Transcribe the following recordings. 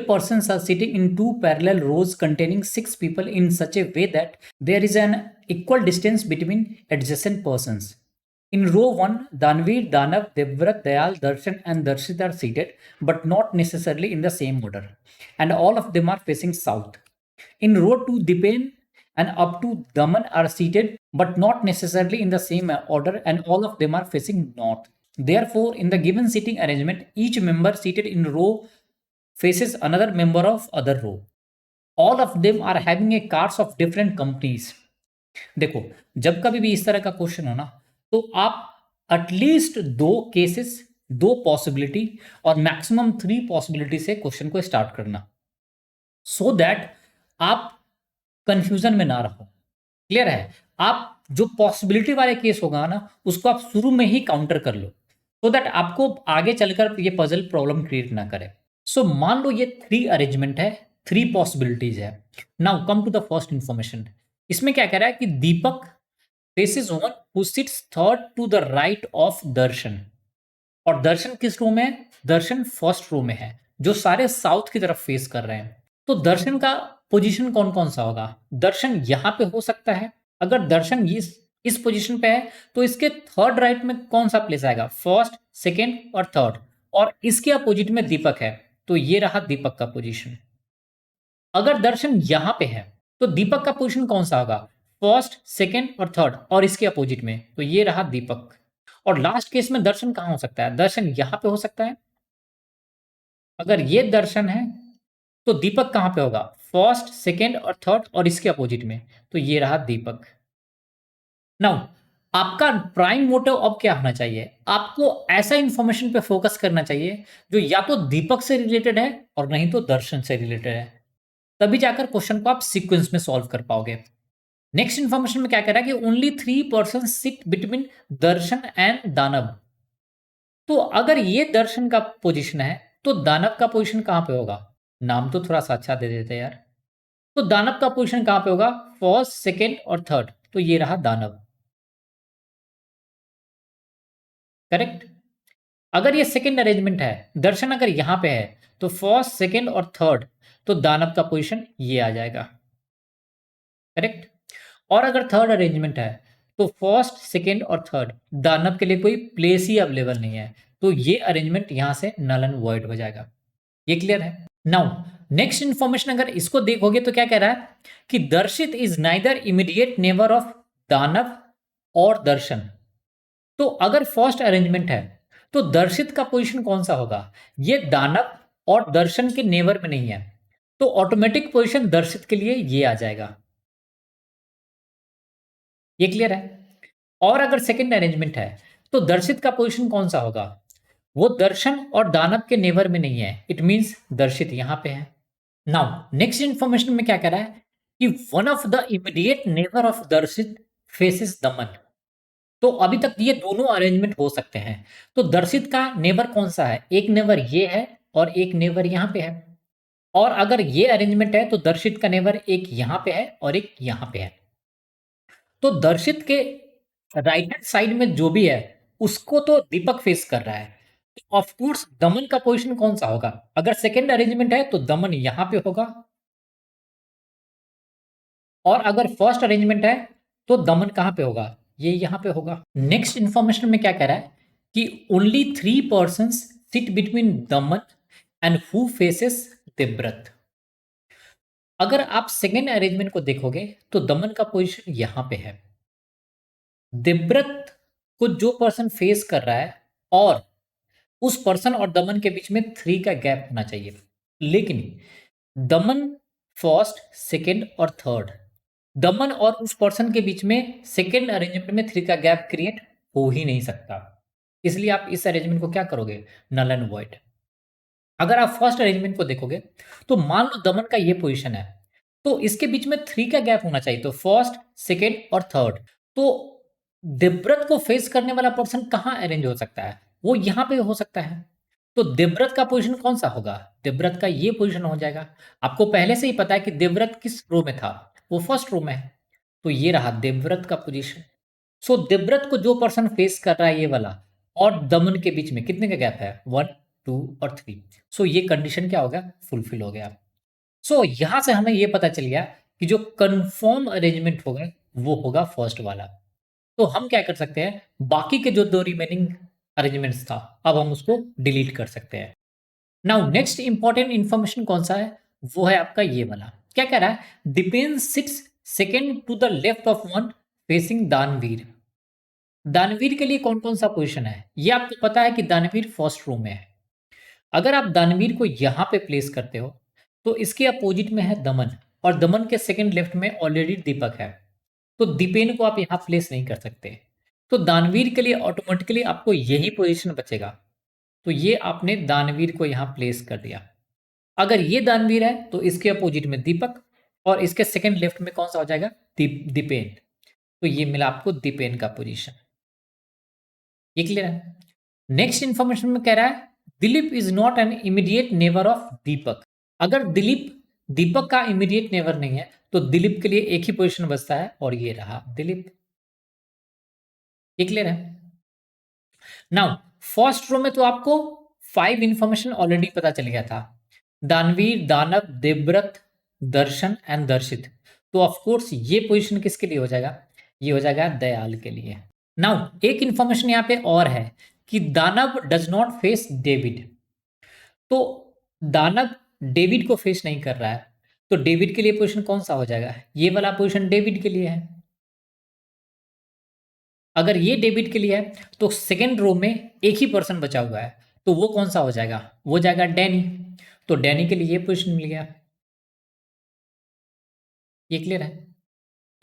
persons are sitting in two parallel rows containing 6 people in such a way that there is an equal distance between adjacent persons. In row 1, Danveer, Danav, Devvrat, Dayal, Darshan and Darshit are seated, but not necessarily in the same order, and all of them are facing south. In row 2, Dipen and up to Daman are seated, but not necessarily in the same order, and all of them are facing north. Therefore, in the given seating arrangement, each member seated in row faces another member of other row. All of them are having a cars of different companies. देखो, जब कभी भी इस तरह का question हो ना, तो आप एटलीस्ट 2 केसेस, 2 पॉसिबिलिटी और मैक्सिमम 3 पॉसिबिलिटी से क्वेश्चन को स्टार्ट करना, सो दैट आप कंफ्यूजन में ना रहो। क्लियर है? आप जो पॉसिबिलिटी वाले केस होगा ना, उसको आप शुरू में ही काउंटर कर लो, सो दैट आपको आगे चलकर ये पजल प्रॉब्लम क्रिएट ना करे। सो मान लो ये 3 अरेंजमेंट है, 3 पॉसिबिलिटीज है। Now come to the first information. इसमें क्या कह रहा है कि Deepak faces one who sits third to the right of Darshan, और दर्शन किस रो में है? दर्शन फर्स्ट रो में है, जो सारे साउथ की तरफ फेस कर रहे हैं। तो दर्शन का पोजीशन कौन कौन सा होगा? दर्शन यहां पे हो सकता है। अगर दर्शन इस पोजीशन पे है तो इसके थर्ड राइट में कौन सा प्लेस आएगा? फर्स्ट, सेकेंड और थर्ड। और इसके अपोजिट में दीपक है, तो ये रहा दीपक का पोजीशन। अगर दर्शन यहां पे है तो दीपक का पोजीशन कौन सा होगा? फर्स्ट, सेकेंड और थर्ड, और इसके अपोजिट में, तो ये रहा दीपक। और लास्ट केस में दर्शन कहां हो सकता है? दर्शन यहां पे हो सकता है। अगर ये दर्शन है तो दीपक कहां पे होगा? फर्स्ट, सेकेंड और थर्ड, और इसके अपोजिट में, तो ये रहा दीपक। नाउ आपका प्राइम मोटिव अब क्या होना चाहिए? आपको ऐसा इंफॉर्मेशन पे फोकस करना चाहिए जो या तो दीपक से रिलेटेड है और नहीं तो दर्शन से रिलेटेड है, तभी जाकर क्वेश्चन को आप सीक्वेंस में सॉल्व कर पाओगे। नेक्स्ट इंफॉर्मेशन में क्या कह रहा है कि only 3 person sit between Darshan and दानव। तो अगर ये दर्शन का पोजीशन है तो दानव का पोजीशन कहां पे होगा? नाम तो थोड़ा सा अच्छा दे देते यार। तो दानव का पोजीशन कहां पे होगा? फर्स्ट, सेकेंड और थर्ड, तो ये रहा दानव। करेक्ट? अगर ये सेकेंड अरेंजमेंट है, दर्शन अगर यहां पे है, तो फर्स्ट, सेकेंड और थर्ड, तो दानव का पोजीशन ये आ जाएगा। करेक्ट? और अगर थर्ड अरेंजमेंट है, तो फर्स्ट, सेकेंड और थर्ड, दानव के लिए कोई प्लेस ही अवेलेबल नहीं है, तो ये अरेंजमेंट यहां से नल एंड वॉइड हो जाएगा। ये क्लियर है? नाउ नेक्स्ट इंफॉर्मेशन अगर इसको देखोगे तो क्या कह रहा है कि दर्शित is neither immediate neighbour of दानव और दर्शन। तो अगर फर्स्ट अरेंजमेंट है तो दर्शित का पोजीशन कौन सा होगा? ये दानव और दर्शन के नेबर में नहीं है, तो ऑटोमेटिक पोजीशन दर्शित के लिए ये आ जाएगा। ये क्लियर है? और अगर सेकंड अरेंजमेंट है तो दर्शित का पोजीशन कौन सा होगा? वो दर्शन और दानव के नेबर में नहीं है, इट मींस दर्शित यहां पे है। नाउ नेक्स्ट इंफॉर्मेशन में क्या कह रहा है कि one of the immediate neighbour of दर्शित फेसेस दमन। तो अभी तक ये दोनों अरेंजमेंट हो सकते हैं। तो दर्शित का नेबर कौन सा है? एक नेबर ये है और एक नेबर यहां पे है। और अगर ये अरेंजमेंट है तो दर्शित का नेबर एक यहां पे है और एक यहां पे है। तो दर्शित के राइट हैंड साइड में जो भी है उसको तो दीपक फेस कर रहा है, तो ऑफ कोर्स दमन का पोजीशन कौन सा होगा? अगर सेकेंड अरेंजमेंट है तो दमन यहां पे होगा, और अगर फर्स्ट अरेंजमेंट है तो दमन कहां पे होगा? ये यहां पे होगा। नेक्स्ट इंफॉर्मेशन में क्या कह रहा है कि only 3 person sit between Daman and who faces Devvrat. अगर आप सेकेंड अरेंजमेंट को देखोगे तो दमन का पोजीशन यहां पे है, देवव्रत को जो पर्सन फेस कर रहा है, और उस पर्सन और दमन के बीच में 3 का गैप होना चाहिए। लेकिन दमन फर्स्ट, सेकेंड और थर्ड, दमन और उस पर्सन के बीच में सेकेंड अरेंजमेंट में 3 का गैप क्रिएट हो ही नहीं सकता। इसलिए आप इस अरेंजमेंट को क्या करोगे? Null and void. अगर आप फर्स्ट अरेंजमेंट को देखोगे तो मान लो दमन का ये पोजीशन है, तो इसके बीच में 3 का गैप होना चाहिए, तो फर्स्ट, सेकेंड और थर्ड। तो देवव्रत को फेस करने वाला पर्सन कहां अरेंज हो सकता है? वो यहां पे हो सकता है। तो देवव्रत का पोजीशन कौन सा होगा? देवव्रत का ये पोजीशन हो जाएगा। आपको पहले से ही पता है कि देवव्रत किस रो में था, वो फर्स्ट रो में है, तो ये रहा देवव्रत का पोजीशन। सो देवव्रत को जो पर्सन फेस कर रहा है ये वाला, और दमन के बीच में कितने का गैप है? 1। 2 और 3। सो ये कंडीशन क्या हो गया, फुलफिल हो गया। सो यहां से हमें ये पता चल गया कि जो कंफर्म अरेंजमेंट होगा वो होगा फर्स्ट वाला। तो हम क्या कर सकते हैं, बाकी के जो दो रिमेनिंग अरेंजमेंट्स था अब हम उसको डिलीट कर सकते हैं। नाउ नेक्स्ट इंपॉर्टेंट इंफॉर्मेशन कौन सा है, वो है आपका ये वाला। क्या कह रहा है, Deepen sits second to the left of one facing Danveer. Danveer के लिए कौन कौन सा पोजीशन है, ये आपको पता है कि दानवीर फर्स्ट रो में है। अगर आप दानवीर को यहां पे प्लेस करते हो तो इसके अपोजिट में है दमन, और दमन के सेकंड लेफ्ट में ऑलरेडी दीपक है। तो दीपेन को आप यहां प्लेस नहीं कर सकते। तो दानवीर के लिए ऑटोमेटिकली आपको यही पोजीशन बचेगा। तो ये आपने दानवीर को यहां प्लेस कर दिया। अगर ये दानवीर है तो इसके अपोजिट में दीपक, और इसके सेकंड लेफ्ट में कौन सा हो जाएगा, दीपेन। तो ये मिला आपको दीपेन का पोजीशन। ये क्लियर है। नेक्स्ट इंफॉर्मेशन में कह रहा है Dilip is not an immediate neighbour of Deepak. अगर दिलीप दीपक का इमीडिएट नेबर नहीं है तो दिलीप के लिए एक ही पोजीशन बचता है, और ये रहा दिलीप। ये क्लियर है। नाउ फर्स्ट रो में तो आपको 5 इंफॉर्मेशन ऑलरेडी पता चल गया था, दानवीर, दानव, देवव्रत, दर्शन एंड दर्शित। तो ऑफ कोर्स ये पोजीशन किसके लिए हो जाएगा, ये हो जाएगा दयाल के लिए। नाउ एक इंफॉर्मेशन यहां पे और है कि दानव डज नॉट फेस डेविड। तो दानव डेविड को फेस नहीं कर रहा है, तो डेविड के लिए पोजीशन कौन सा हो जाएगा, ये वाला पोजीशन डेविड के लिए है। अगर ये डेबिट के लिए है तो सेकेंड रो में एक ही पर्सन बचा हुआ है, तो वो कौन सा हो जाएगा, वो जाएगा डैनी। तो डैनी के लिए ये पोजीशन मिल गया। ये क्लियर है।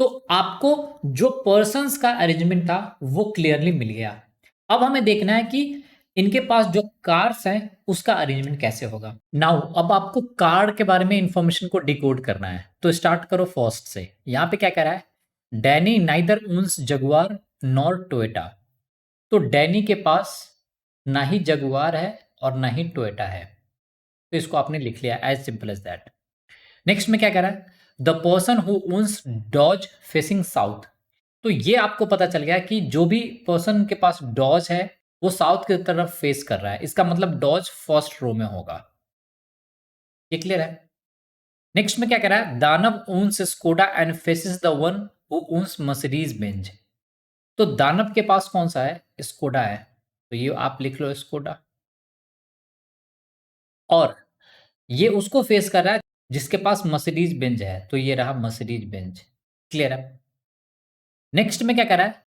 तो आपको जो पर्संस का अरेंजमेंट था वो क्लियरली मिल गया। अब हमें देखना है कि इनके पास जो कार्स हैं उसका अरेंजमेंट कैसे होगा। नाउ अब आपको कार के बारे में इंफॉर्मेशन को डिकोड करना है, तो स्टार्ट करो फर्स्ट से। यहां पे क्या कह रहा है, Danny neither owns Jaguar nor Toyota. तो डैनी के पास ना ही जगुआर है और ना ही टोयोटा है, तो इसको आपने लिख लिया, as simple as that. Next में क्या कह रहा है, the person who owns Dodge facing south. तो ये आपको पता चल गया कि जो भी पर्सन के पास डॉज है वो साउथ की तरफ फेस कर रहा है, इसका मतलब डॉज फर्स्ट रो में होगा। ये क्लियर है। नेक्स्ट में क्या कह रहा है, Danav owns Skoda and faces the one who owns Mercedes Benz. तो दानव के पास कौन सा है, स्कोडा है, तो ये आप लिख लो स्कोडा। और ये उसको फेस कर रहा है जिसके पास मर्सिडीज बेंज है, तो ये रहा मर्सिडीज बेंज। क्लियर है। नेक्स्ट में क्या कह रहा है,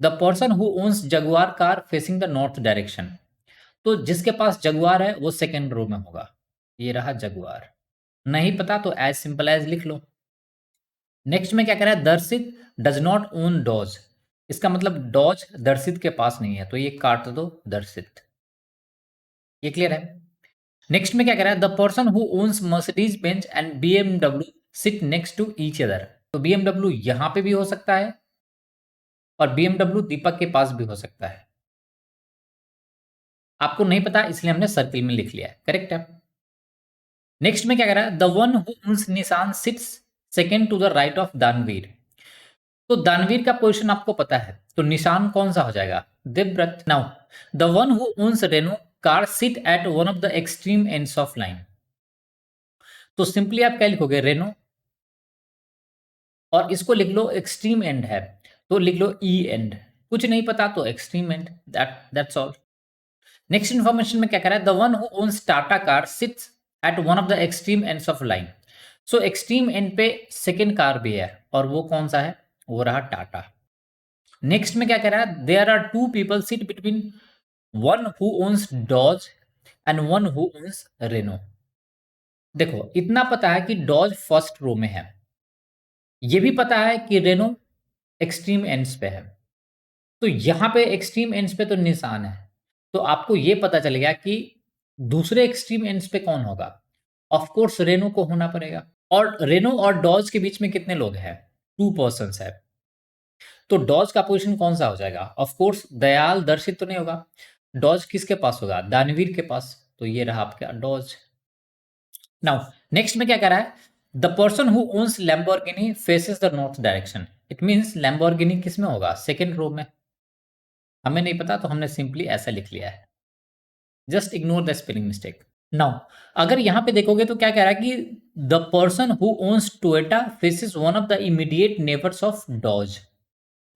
the person who ons Jaguar car facing the north direction. तो जिसके पास जगुआर है वो सेकेंड रो में होगा, ये रहा जगुआर। नहीं पता तो एज सिंपल एज लिख लो। नेक्स्ट में क्या कह रहा है, दर्शित डज नॉट ओन डॉज। इसका मतलब डॉज दर्शित के पास नहीं है, तो ये काट दो दर्शित। ये क्लियर है। नेक्स्ट में क्या कह रहा है, the person who owns Mercedes Benz and BMW sit next to each other. तो बीएमडब्ल्यू यहां पे भी हो सकता है और बीएमडब्ल्यू दीपक के पास भी हो सकता है। आपको नहीं पता इसलिए हमने सर्किल में लिख लिया है, करेक्ट है। नेक्स्ट में क्या कह रहा है, the one who owns Nissan sits second to the right of Danveer. तो दानवीर का पोजीशन आपको पता है, तो निशान कौन सा हो जाएगा, Devvrat. Now the one who owns Renault car sit at one of the extreme ends of line. तो सिंपली आप क्या लिखोगे, रेनो, और इसको लिख लो एक्सट्रीम एंड है तो लिख लो ई एंड। कुछ नहीं पता तो extreme and, that's all. Next information में क्या कह रहा है, the one who owns Tata car seats eight one of the extreme ends of line. So extreme and पे सेकेंड कार भी है, और वो कौन सा है, वो रहा टाटा। नेक्स्ट में क्या कह रहा है, there are two people sit between one who owns Dodge and one who owns Renault. देखो इतना पता है कि डॉज फर्स्ट रो में है, ये भी पता है कि रेनो एक्सट्रीम एंड्स पे है। तो यहां पे एक्सट्रीम एंड्स पे तो निशान है, तो आपको ये पता चल गया कि दूसरे एक्सट्रीम एंड्स पे कौन होगा, ऑफ कोर्स रेनो को होना पड़ेगा। और रेनो और डॉज के बीच में कितने लोग हैं, 2 पर्सन्स है। तो डॉज का पोजीशन कौन सा हो जाएगा, ऑफ कोर्स दयाल दर्शित तो नहीं होगा। डॉज किसके पास होगा, दानवीर के पास, तो ये रहा आपका डॉज। नाउ नेक्स्ट में क्या कह रहा है, the person who ons Lamborghini faces the north direction. It means Lamborghini किस में होगा, सेकेंड रो में। हमें नहीं पता तो हमने सिंपली ऐसा लिख लिया है। Just ignore the spelling mistake. Now अगर यहाँ पे देखोगे तो क्या कह रहा है कि the person who owns Toyota faces one of the immediate neighbours of Dodge.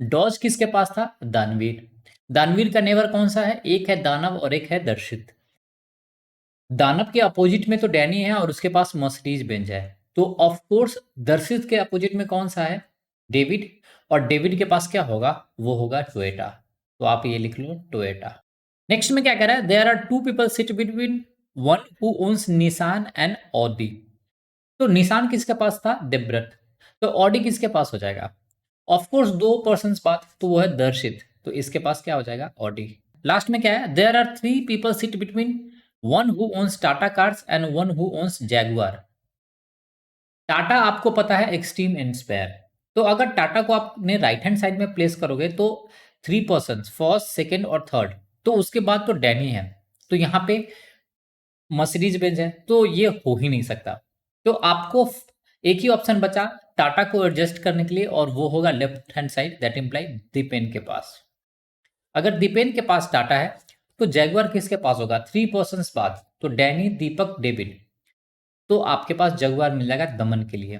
Dodge किसके पास था? दानवीर। दानवीर का नेबर कौन सा है? एक है दानव और एक है दर्शित। दानव के अपोजिट में तो डैनी है और उसके पास मर्सिडीज बेंज है, तो ऑफ कोर्स दर्शित के अपोजिट में कौन सा है? डेविड। और डेविड के पास क्या होगा? वो होगा टोयोटा। तो आप ये लिख लो टोयोटा। नेक्स्ट में क्या कह रहा है? There are two people sit between one who owns Nissan and Audi. तो निसान किसके पास था? देवव्रत। तो ऑडी किसके पास हो जाएगा? ऑफ कोर्स दो पर्सन बात, तो वो है दर्शित, तो इसके पास क्या हो जाएगा? ऑडी। लास्ट में क्या है? There are three people sit between one who owns Tata cars and one who owns Jaguar. Tata आपको पता है एक्सट्रीम एंड स्पेयर, तो अगर टाटा को आपने राइट हैंड साइड में प्लेस करोगे तो थ्री पर्सन, फर्स्ट सेकेंड और थर्ड, तो उसके बाद तो डैनी है, तो यहाँ पे मर्सिडीज बेंज है, तो ये हो ही नहीं सकता। तो आपको एक ही ऑप्शन बचा टाटा को एडजस्ट करने के लिए, और वो होगा left hand side, that imply Deepen के पास। अगर दीपेन के पास टाटा है तो जैगुआर किसके पास होगा? थ्री पर्सन बाद, तो डैनी, दीपक, डेविड, तो आपके पास जगुआर मिल जाएगा दमन के लिए।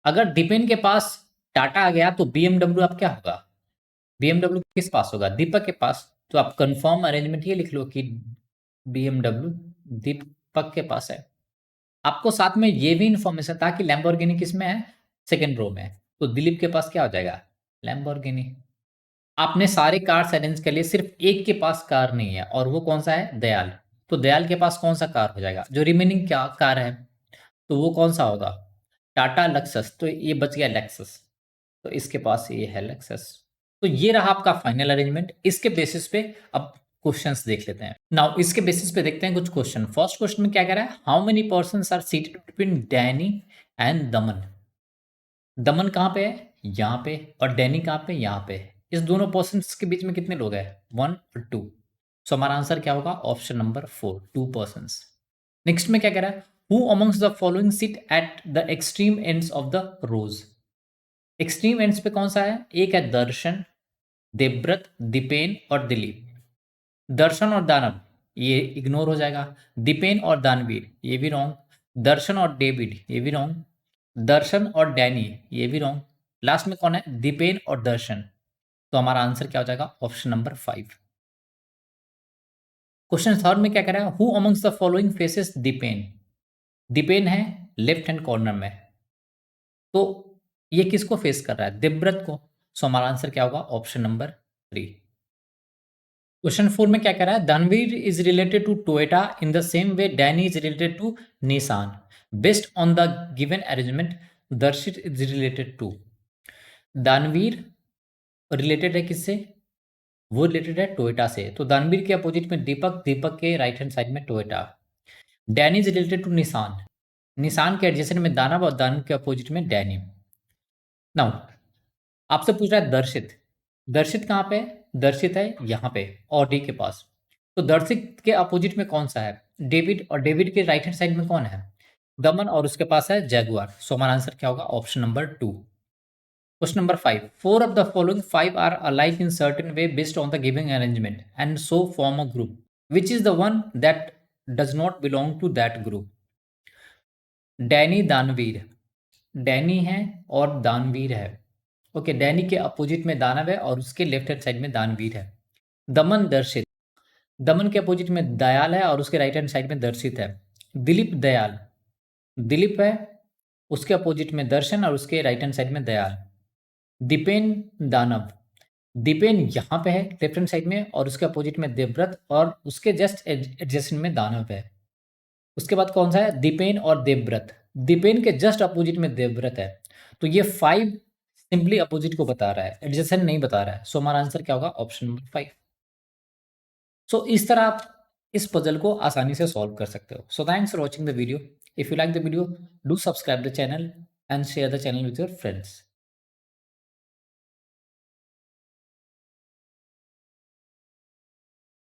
अगर दीपेन के पास टाटा आ गया तो बीएमडब्ल्यू आप क्या होगा? बीएमडब्ल्यू किस पास होगा? दीपक के पास, तो आप कंफर्म अरेंजमेंट ये लिख लो कि बीएमडब्ल्यू दीपक के पास है। आपको साथ में ये भी इंफॉर्मेशन था कि लैम्बोर्गिनी किस में है? सेकेंड रो में है, तो दिलीप के पास क्या हो जाएगा? लैम्बोर्गिनी। आपने सारे कार्स अरेंज कर लिए, सिर्फ एक के पास कार नहीं है, और वो कौन सा है? दयाल। तो दयाल के पास कौन सा कार हो जाएगा? जो रिमेनिंग क्या कार है, तो वो कौन सा होगा? टाटा लक्सस, तो ये बच गया लेक्सस, तो इसके पास ये है लेक्सस। तो ये रहा आपका फाइनल अरेंजमेंट। इसके बेसिस पे अब क्वेश्चंस देख लेते हैं। नाउ इसके बेसिस पे देखते हैं कुछ क्वेश्चन। फर्स्ट क्वेश्चन में क्या कह रहा है? How many persons are seated between Danny and Daman. Daman कहाँ पे है? यहाँ पे। और डैनी कहाँ पे? यहाँ पे। इस दोनों पर्सन्स के बीच में कितने लोग हैं? वन और टू। सो हमारा आंसर क्या होगा? Option number 4, two persons. Next में क्या कह रहा है? Who amongst the following sit at the extreme ends of the rows. Extreme ends पे कौन सा है? एक है दर्शन, देवव्रत, दीपेन और दिलीप। दर्शन और दानव ये इग्नोर हो जाएगा। दीपेन और दानवीर ये भी रॉन्ग। दर्शन और डेविड ये भी रॉन्ग। दर्शन और डैनी ये भी रॉन्ग। लास्ट में कौन है? दीपेन और दर्शन। तो हमारा आंसर क्या हो जाएगा? Option number 5। क्वेश्चन थर्ड में क्या कह रहा है? Who amongst the following faces Deepen. Deepen है लेफ्ट हैंड कॉर्नर में, तो ये किसको फेस कर रहा है? देवव्रत को। सो हमारा आंसर क्या होगा? Option number 3। क्वेश्चन 4 में क्या कह रहा है? Danveer is related to Toyota in the same way Danny is related to Nissan. Based on the given arrangement Darshit is related to. Danveer related है किससे? वो रिलेटेड है टोयोटा से, तो दानवीर के अपोजिट में दीपक, दीपक के राइट हैंड साइड में Toyota. Danny is related to Nissan, Nissan के एडजेसेंट में दानव और दानव के अपोजिट में डैनी। नाउ आपसे पूछ रहा है दर्शित। दर्शित कहाँ पे है? दर्शित है यहाँ पे ऑडी के पास। तो दर्शित के अपोजिट में कौन सा है? डेविड। और डेविड के राइट हैंड साइड में कौन है? दमन। और उसके पास है जैगुआर। सो हमारा आंसर क्या होगा? Option number 2। Question number 5, 4 of the following 5 are alike in certain way based on the giving arrangement and so form a group, which is the one that does not belong to that group. Danny, Danveer. Danny है और दानवीर है। Okay, Danny के opposite में दानव है और उसके लेफ्ट हैंड साइड में दानवीर है। दमन, दर्शित। दमन के अपोजिट में दयाल है और उसके राइट हैंड साइड में दर्शित है। दिलीप, दयाल। दिलीप है, उसके अपोजिट में दर्शन और उसके राइट हैंड साइड में दयाल। दीपेन, दानव। दीपेन यहाँ पे है लेफ्ट हैंड साइड में और उसके अपोजिट में देवव्रत और उसके जस्ट एडजेसेंट में दानव है। उसके बाद कौन सा है? दीपेन और देवव्रत। दीपेन के जस्ट अपोजिट में देवव्रत है। तो ये 5 सिंपली अपोजिट को बता रहा है, एडजेसेंट नहीं बता रहा है। सो हमारा आंसर क्या होगा? Option number 5। सो इस तरह आप इस पजल को आसानी से सॉल्व कर सकते हो। So thanks for watching the video. If you like the video, do subscribe the channel and share the channel with your friends.